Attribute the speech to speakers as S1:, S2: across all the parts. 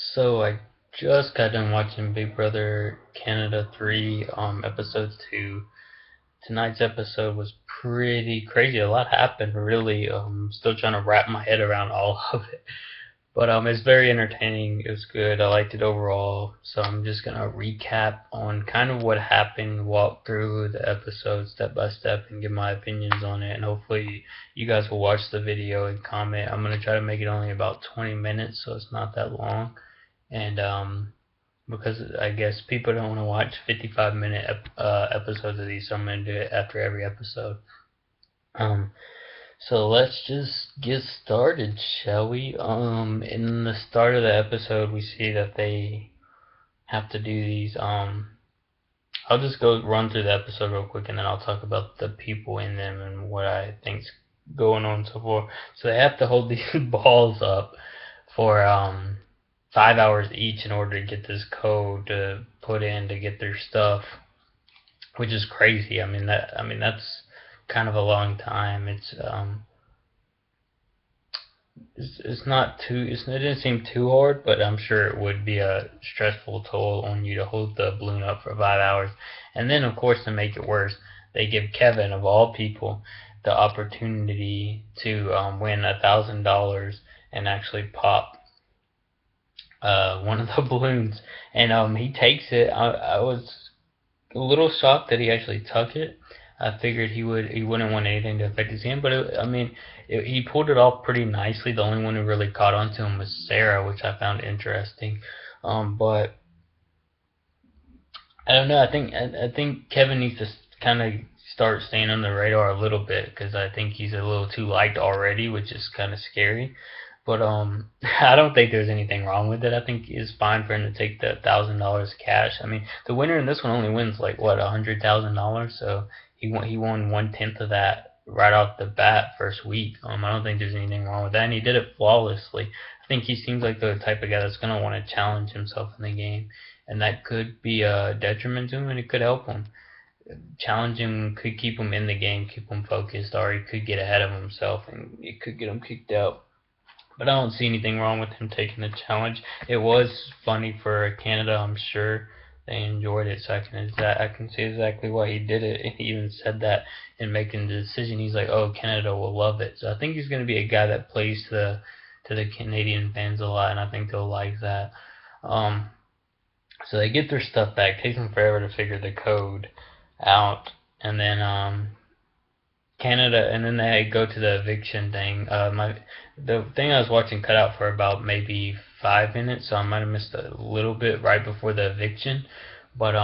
S1: So I just got done watching Big Brother Canada 3, episode 2. Tonight's episode was pretty crazy. A lot happened, really. Still trying to wrap my head around all of it. But it's very entertaining. It was good. I liked it overall. So I'm just gonna recap on kind of what happened, walk through the episode step by step, and give my opinions on it. And hopefully you guys will watch the video and comment. I'm gonna try to make it only about 20 minutes, so it's not that long. And because I guess people don't want to watch 55-minute episodes of these, so I'm gonna do it after every episode. Um, so let's just get started, shall we? In the start of the episode, we see that they have to do these. I'll just go run through the episode real quick, and then I'll talk about the people in them and what I think's going on so far. So they have to hold these balls up for 5 hours each in order to get this code to put in to get their stuff, which is crazy. That's kind of a long time. It's not too it didn't seem too hard, but I'm sure it would be a stressful toll on you to hold the balloon up for 5 hours. And then of course to make it worse, they give Kevin of all people the opportunity to win $1,000 and actually pop one of the balloons, and he takes it. I was a little shocked that he actually took it. I figured he wouldn't want anything to affect his hand, but he pulled it off pretty nicely. The only one who really caught on to him was Sarah, which I found interesting. But I don't know. I think Kevin needs to kind of start staying on the radar a little bit because I think he's a little too liked already, which is kind of scary. But I don't think there's anything wrong with it. I think it's fine for him to take the $1,000 cash. I mean, the winner in this one only wins like what $100,000, so he won 1/10 of that right off the bat first week. I don't think there's anything wrong with that, and he did it flawlessly. I think he seems like the type of guy that's gonna want to challenge himself in the game, and that could be a detriment to him, and it could help him. Challenge him could keep him in the game, keep him focused, or he could get ahead of himself, and it could get him kicked out. But I don't see anything wrong with him taking the challenge. It was funny for Canada, I'm sure they enjoyed it. So I can see exactly why he did it. And he even said that in making the decision. He's like, "Oh, Canada will love it." So I think he's going to be a guy that plays to the Canadian fans a lot, and I think they'll like that. Um, so they get their stuff back. It takes them forever to figure the code out, and then Canada, and then they go to the eviction thing. The thing I was watching cut out for about maybe 5 minutes, so I might have missed a little bit right before the eviction. But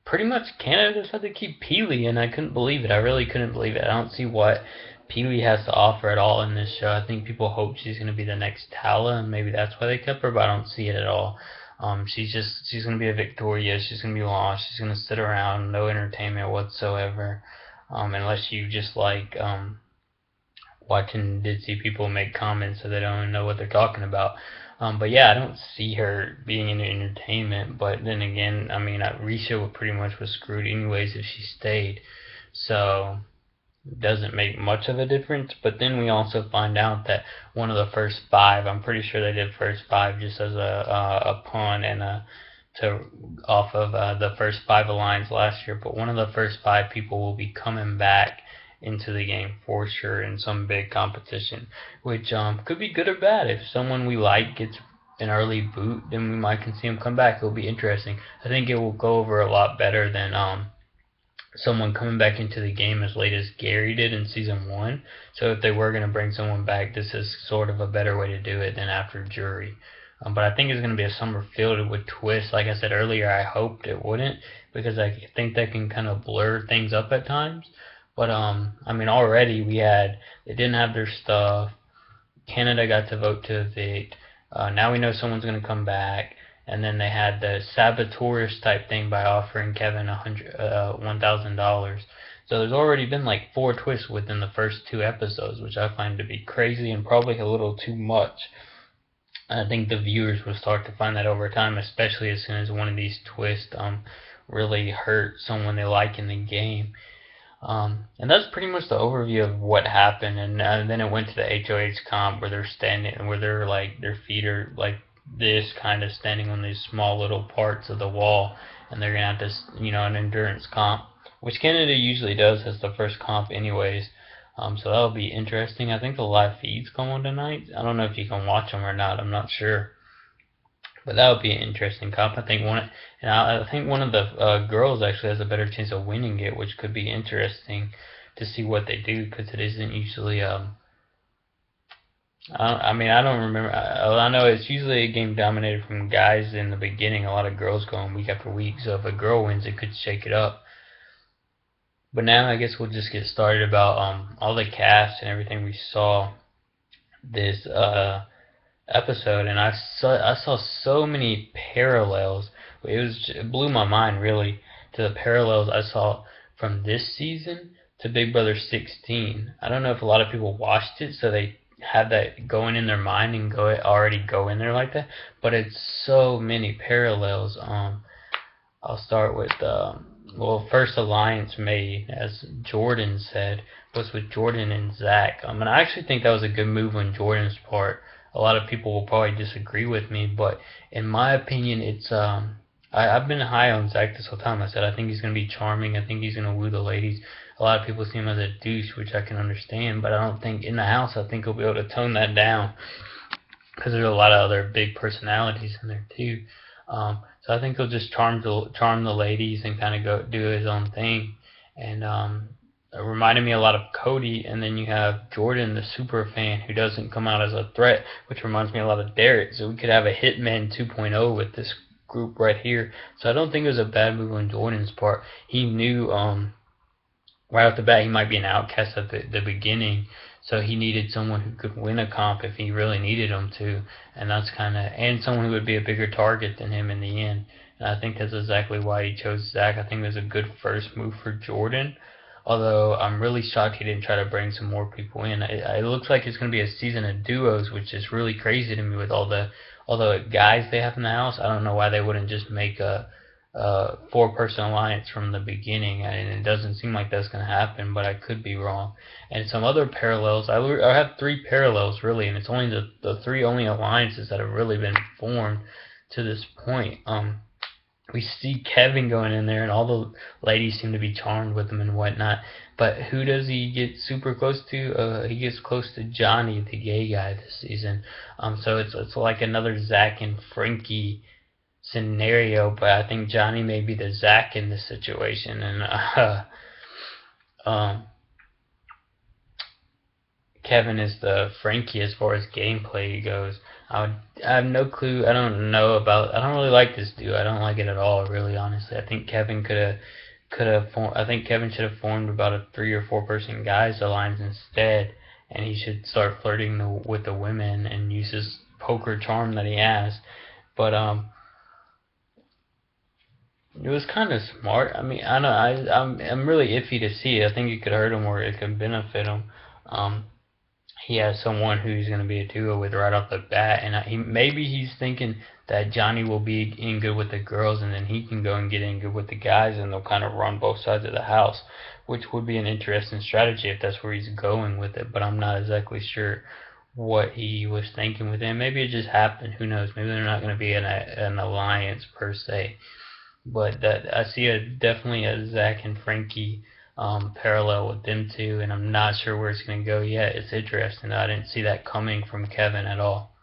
S1: pretty much Canada just had to keep Peely, and I couldn't believe it. I really couldn't believe it. I don't see what Peely has to offer at all in this show. I think people hope she's going to be the next Tala, and maybe that's why they kept her, but I don't see it at all. She's gonna be a Victoria. She's gonna be lost. She's gonna sit around, no entertainment whatsoever, unless you just like watching ditzy people make comments so they don't know what they're talking about. But yeah, I don't see her being in entertainment. But then again, I mean, Risha pretty much was screwed anyways if she stayed. So it doesn't make much of a difference. But then we also find out that one of the first five, I'm pretty sure they did first five just as a pun and to off of the first five alliance last year. But one of the first five people will be coming back into the game for sure in some big competition, which could be good or bad. If someone we like gets an early boot, then we might can see him come back. It'll be interesting. I think it will go over a lot better than someone coming back into the game as late as Gary did in season one. So if they were going to bring someone back, this is sort of a better way to do it than after Jury. But I think it's going to be a summer filled with twists. Like I said earlier, I hoped it wouldn't because I think that can kind of blur things up at times. But I mean, already they didn't have their stuff. Canada got to vote to evict. Now we know someone's going to come back, and then they had the saboteurs type thing by offering Kevin $1,000. So there's already been like four twists within the first two episodes, which I find to be crazy and probably a little too much. I think the viewers will start to find that over time, especially as soon as one of these twists really hurt someone they like in the game. And that's pretty much the overview of what happened. And then it went to the HOH comp where they're standing, where they're like their feet are like this kind of standing on these small little parts of the wall, and they're gonna have to, an endurance comp, which Canada usually does as the first comp, anyways. So that'll be interesting. I think the live feeds come on tonight. I don't know if you can watch them or not. I'm not sure, but that would be an interesting comp. I think one of the girls actually has a better chance of winning it, which could be interesting to see what they do, because it isn't usually I don't remember. I know it's usually a game dominated from guys in the beginning. A lot of girls going week after week. So if a girl wins, it could shake it up. But now I guess we'll just get started about all the cast and everything we saw this episode, and I saw so many parallels. It blew my mind, really, to the parallels I saw from this season to Big Brother 16. I don't know if a lot of people watched it, so they have that going in their mind and already go in there like that. But it's so many parallels. I'll start with first alliance made, as Jordan said, was with Jordan and Zach. And I actually think that was a good move on Jordan's part. A lot of people will probably disagree with me, but in my opinion, it's I've been high on Zach this whole time. I said I think he's gonna be charming. I think he's gonna woo the ladies. A lot of people see him as a douche, which I can understand, but I don't think in the house. I think he'll be able to tone that down, because there's a lot of other big personalities in there too. So I think he'll just charm the ladies and kind of go do his own thing. And it reminded me a lot of Cody. And then you have Jordan, the super fan, who doesn't come out as a threat, which reminds me a lot of Derek. So we could have a Hitman 2.0 with this group right here. So I don't think it was a bad move on Jordan's part. He knew right off the bat he might be an outcast at the beginning, so he needed someone who could win a comp if he really needed him to, and someone who would be a bigger target than him in the end. And I think that's exactly why he chose Zach. I think it was a good first move for Jordan, although I'm really shocked he didn't try to bring some more people in. It looks like it's going to be a season of duos, which is really crazy to me with all the guys they have in the house. I don't know why they wouldn't just make a four-person alliance from the beginning, and it doesn't seem like that's going to happen, but I could be wrong. And some other parallels, I have three parallels really, and it's only the three only alliances that have really been formed to this point. We see Kevin going in there, and all the ladies seem to be charmed with him and whatnot. But who does he get super close to? He gets close to Johnny, the gay guy, this season. So it's like another Zach and Frankie scenario, but I think Johnny may be the Zach in this situation, and Kevin is the Frankie as far as gameplay goes. I have no clue. I don't really like this duo. I don't like it at all, really, honestly. I think Kevin I think Kevin should have formed about a 3 or 4 person guys alliance instead, and he should start flirting with the women and use his poker charm that he has. But it was kind of smart. I mean, I know I'm really iffy to see it. I think it could hurt him or it could benefit him. He has someone who's going to be a duo with right off the bat, and maybe he's thinking that Johnny will be in good with the girls, and then he can go and get in good with the guys, and they'll kind of run both sides of the house, which would be an interesting strategy if that's where he's going with it. But I'm not exactly sure what he was thinking with him. Maybe it just happened. Who knows? Maybe they're not going to be an alliance per se. But that I see definitely a Zach and Frankie parallel with them two, and I'm not sure where it's going to go yet. It's interesting. I didn't see that coming from Kevin at all.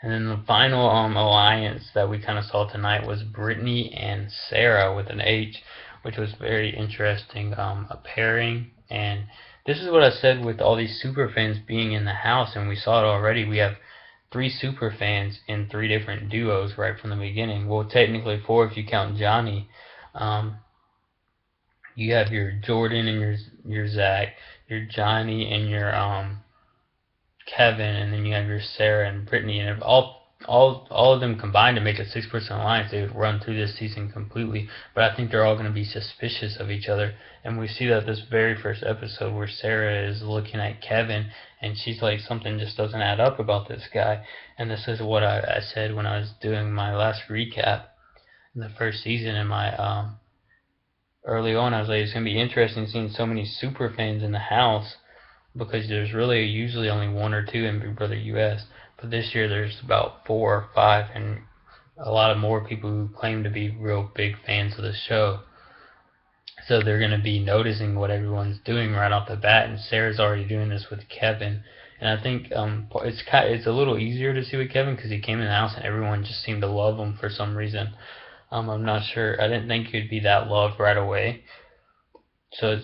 S1: And then the final alliance that we kind of saw tonight was Brittany and Sarah with an H, which was very interesting. A pairing, and this is what I said with all these super fans being in the house, and we saw it already. We have 3 super fans in 3 different duos right from the beginning. Well, technically 4 if you count Johnny. You have your Jordan and your Zach, your Johnny and your Kevin, and then you have your Sarah and Brittany, and if all of them combined to make a 6-person alliance, they would run through this season completely. But I think they're all going to be suspicious of each other, and we see that this very first episode where Sarah is looking at Kevin, and she's like, something just doesn't add up about this guy. And this is what I said when I was doing my last recap in the first season. In my early on, I was like, it's going to be interesting seeing so many super fans in the house, because there's really usually only 1 or 2 in Big Brother US. But this year there's about 4 or 5, and a lot of more people who claim to be real big fans of the show. So they're going to be noticing what everyone's doing right off the bat, and Sarah's already doing this with Kevin. And I think it's a little easier to see with Kevin because he came in the house and everyone just seemed to love him for some reason. I'm not sure. I didn't think he'd be that loved right away. So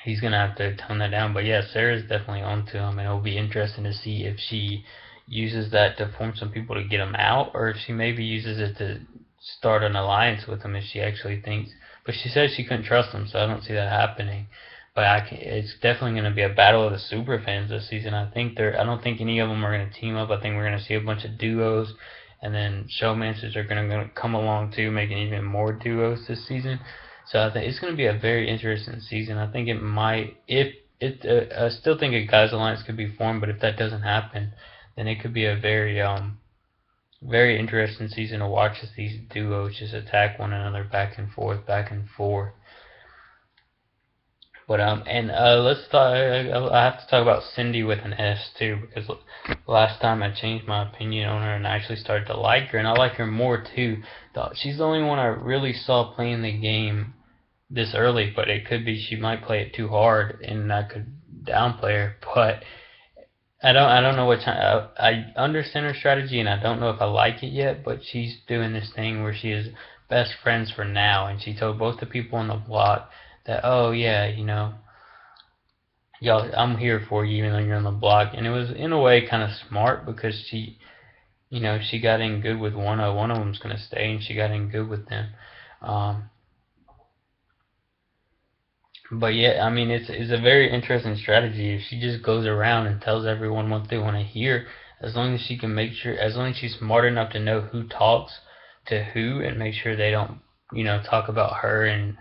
S1: he's gonna have to tone that down. But yeah, Sarah's definitely onto him, and it'll be interesting to see if she uses that to form some people to get him out, or if she maybe uses it to start an alliance with him if she actually thinks. But she said she couldn't trust him, so I don't see that happening. But it's definitely going to be a battle of the super fans this season. I don't think any of them are going to team up. I think we're going to see a bunch of duos, and then showmancers are going to come along too, making even more duos this season. So I think it's going to be a very interesting season. I think it might, I still think a guys alliance could be formed, but if that doesn't happen, then it could be a very interesting season to watch as these duos just attack one another back and forth, back and forth. But let's talk. I have to talk about Cindy with an S too, because last time I changed my opinion on her and I actually started to like her, and I like her more too. She's the only one I really saw playing the game this early, but it could be she might play it too hard and I could downplay her. But I don't know what time. I understand her strategy and I don't know if I like it yet. But she's doing this thing where she is best friends for now, and she told both the people on the block that, oh yeah, y'all, I'm here for you even though you're on the block. And it was in a way kind of smart because she got in good with one of them's gonna stay, and she got in good with them. But yeah, I mean, it's a very interesting strategy. If she just goes around and tells everyone what they want to hear, as long as she can make sure, as long as she's smart enough to know who talks to who and make sure they don't, talk about her and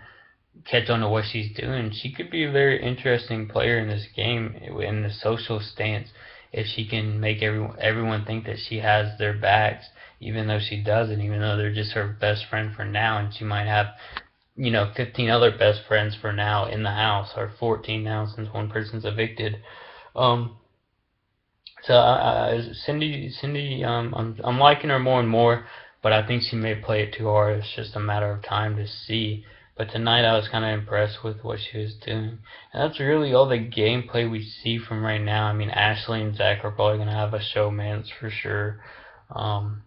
S1: catch on to what she's doing, she could be a very interesting player in this game in the social stance if she can make everyone think that she has their backs, even though she doesn't, even though they're just her best friend for now, and she might have 15 other best friends for now in the house, or 14 now since one person's evicted. So Cindy, I'm liking her more and more, but I think she may play it too hard. It's just a matter of time to see. But tonight I was kind of impressed with what she was doing. And that's really all the gameplay we see from right now. I mean, Ashley and Zach are probably going to have a showmance for sure. And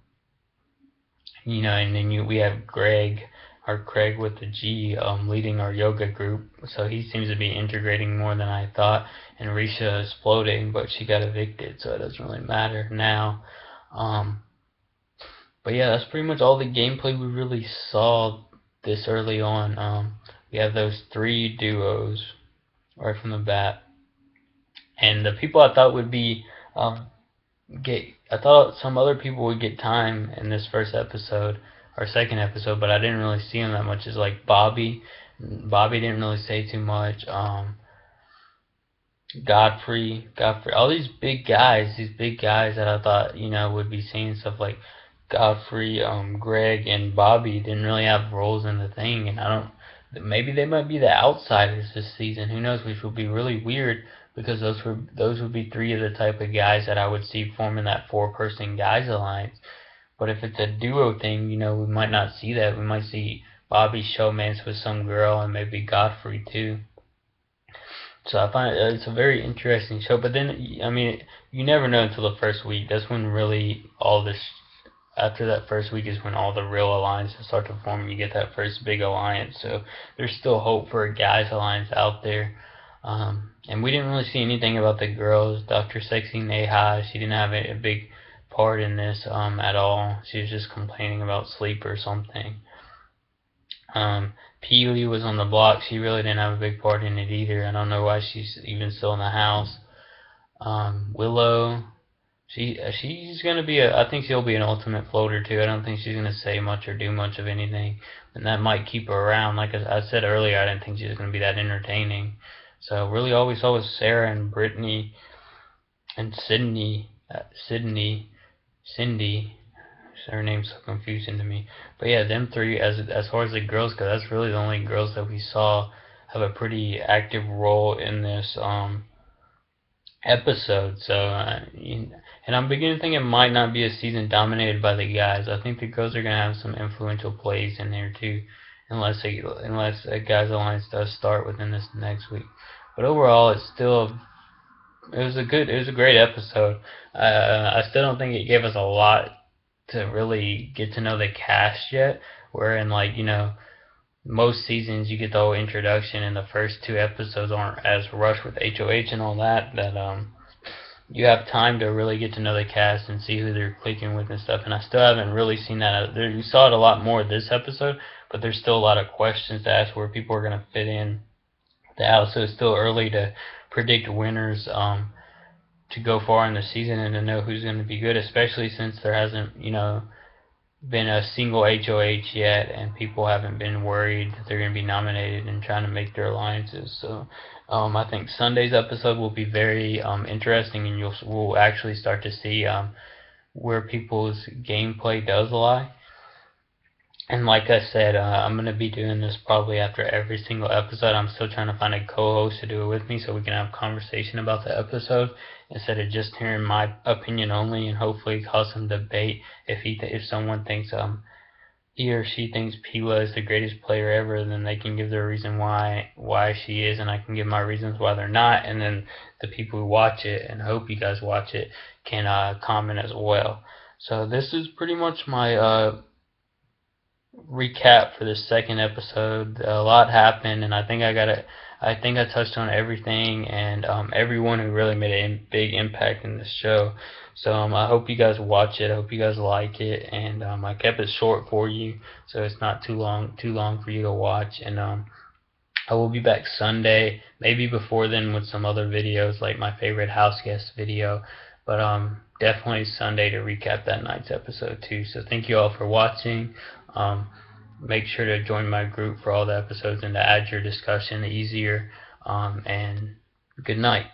S1: then we have Greg, or Craig with the G, leading our yoga group. So he seems to be integrating more than I thought. And Risha is floating, but she got evicted, so it doesn't really matter now. But yeah, that's pretty much all the gameplay we really saw this early on. We have those 3 duos right from the bat, and the people I thought would be I thought some other people would get time in this first episode or second episode, but I didn't really see them that much. Is like Bobby. Bobby didn't really say too much. Godfrey, all these big guys that I thought would be seeing stuff like Godfrey, Greg, and Bobby didn't really have roles in the thing, and maybe they might be the outsiders this season. Who knows? Which would be really weird because those would be 3 of the type of guys that I would see forming that 4-person guys alliance. But if it's a duo thing, we might not see that. We might see Bobby showmance with some girl and maybe Godfrey too. So I find it's a very interesting show. But then, I mean, you never know until the first week. That's when really after that first week is when all the real alliances start to form and you get that first big alliance. So there's still hope for a guys alliance out there. And we didn't really see anything about the girls. Dr. Sexy Neha, she didn't have a big part in this at all. She was just complaining about sleep or something. Peely was on the block. She really didn't have a big part in it either. I don't know why she's even still in the house. Willow, she's gonna be I think she'll be an ultimate floater too. I don't think she's gonna say much or do much of anything, and that might keep her around. Like I said earlier, I didn't think she was gonna be that entertaining. So really, all we saw was Sarah and Brittany and Cindy. Her name's so confusing to me. But yeah, them 3, as far as the girls go, that's really the only girls that we saw have a pretty active role in this episode. So, and I'm beginning to think it might not be a season dominated by the guys. I think the girls are gonna have some influential plays in there too, unless a guys alliance does start within this next week. But overall, it was a great episode. I still don't think it gave us a lot to really get to know the cast yet. Wherein, like, most seasons you get the whole introduction, and the first two episodes aren't as rushed with HOH and all that. You have time to really get to know the cast and see who they're clicking with and stuff. And I still haven't really seen that. You saw it a lot more this episode, but there's still a lot of questions to ask where people are gonna fit in the house. So it's still early to predict winners. To go far in the season and to know who's going to be good, especially since there hasn't, been a single HOH yet, and people haven't been worried that they're going to be nominated and trying to make their alliances. So I think Sunday's episode will be very interesting, and we'll actually start to see where people's gameplay does lie. And like I said, I'm going to be doing this probably after every single episode. I'm still trying to find a co-host to do it with me so we can have a conversation about the episode instead of just hearing my opinion only, and hopefully cause some debate if someone thinks he or she thinks Pila is the greatest player ever, then they can give their reason why she is, and I can give my reasons why they're not, and then the people who watch it, and hope you guys watch it, can comment as well. So this is pretty much my recap for the second episode. A lot happened, and I think I touched on everything, and everyone who really made a big impact in this show. So I hope you guys watch it. I hope you guys like it, and I kept it short for you, so it's not too long for you to watch. And I will be back Sunday, maybe before then, with some other videos like my favorite house guest video. But definitely Sunday to recap that night's episode too. So thank you all for watching. Make sure to join my group for all the episodes and to add your discussion easier. And good night.